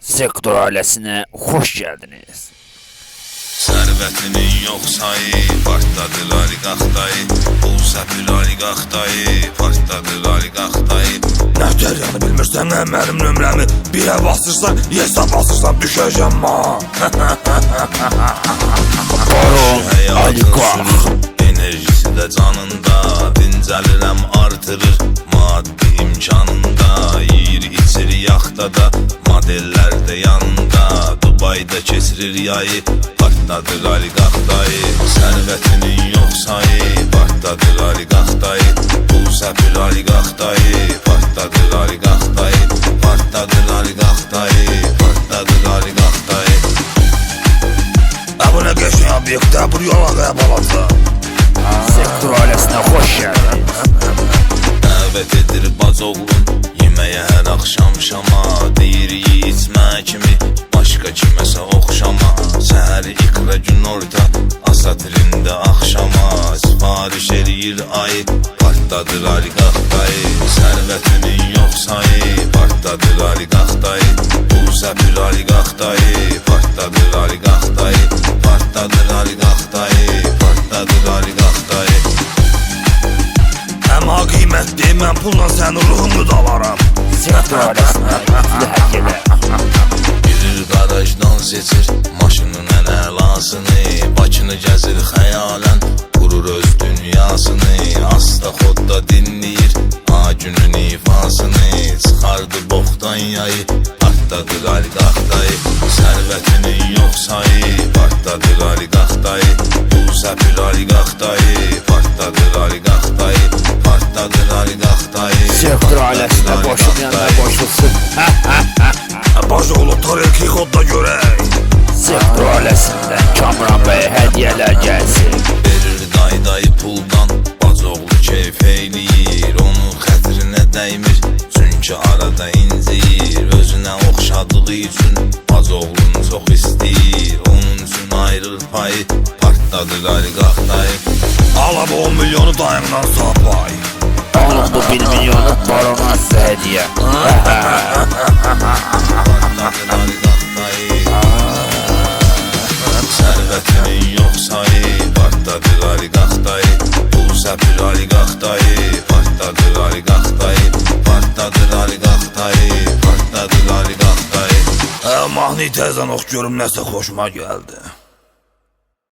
Sektor ailəsinə xoş gəldiniz. Sərvətinin yox sayı, partladır oliqaxdayı. Pul səpir oliqaxdayı, partladır oliqaxdayı. Nə gələni bilmirsən, nə mənim nömrəmi birə basırsan, yesa basırsan düşəcəm ma. Baron oliqax. Enerjisi də canında, dincəlirəm artırır maddi imkanında. Yiyir içir yaxtada, modellər də yanında. Dubayda keçirir yayı, partladır oliqaxdayı. Sərvətinin yox sayı, partladır oliqaxdayı. Pul səpir oliqaxdayı, partladır oliqaxdayı. Partladır oliqaxdayı, partladır oliqaxdayı. Bu nə qəşəng obyektdə, bu yola qəbalasa. Sektor ailəsinə xoş gəldiniz. Dəvət edir bazoğlun, yeməyə hər axşam şama. Deyir içmə kimi, başqa kiməsə oxşama. Səhər iqra gün orta, asatirində axşama. Sifariş eləyir ayı, partladır oliqaxdayı. Sərvətinin yox sayı, partladır oliqaxdayı. Pul səpir oliqaxdayı, partladır oliqaxdayı. Partladır oliqaxdayı, partladır oliqaxdayı. Əma qiymətli, mən pulla sənin ruhunu da alaram. Sektor ailəsinə pul hədiyyələr. Girir qarajdan seçir maşının ən əlasını. Bakını gəzir xəyalən, qurur öz dünyasını. Asta xodda dinləyir günün ifasını. Çıxardı boxdan yayı, partladır oliqaxdayı. Sərvətinin yox sayı, partladır oliqaxdayı. Pul səpir oliqaxdayı, partladır oliqaxdayı. Partladır oliqaxdayı. Sektor ailəsinə qoşulmayanlar qoşulsun. Bazoğlu tariki xodda görək. Sektor ailəsindən Kamran bəyə hədiyyələr gəlsin. Verir qaydayı puldan, bazoğlu keyf eyləyir. Onun xətrinə dəymir, çünki arada inciyir. Özünə oxşadığı üçün bazoğlunu çox istəyir. Onun üçün ayrır payı, partladır oliqaxdayı. Ala bu 10 milyonu dayımdan sapay. Alın bu 1 milyonu barona sizə hədiyyə. Partladır oliqaxdayı. Sərvətinin yox sayı, partladır oliqaxdayı. Pul səpir oliqaxdayı, partladır oliqaxdayı. Partladır oliqaxdayı, partladır oliqaxdayı. Mahnı təzən ox görüm, nəsə xoşuma gəldi.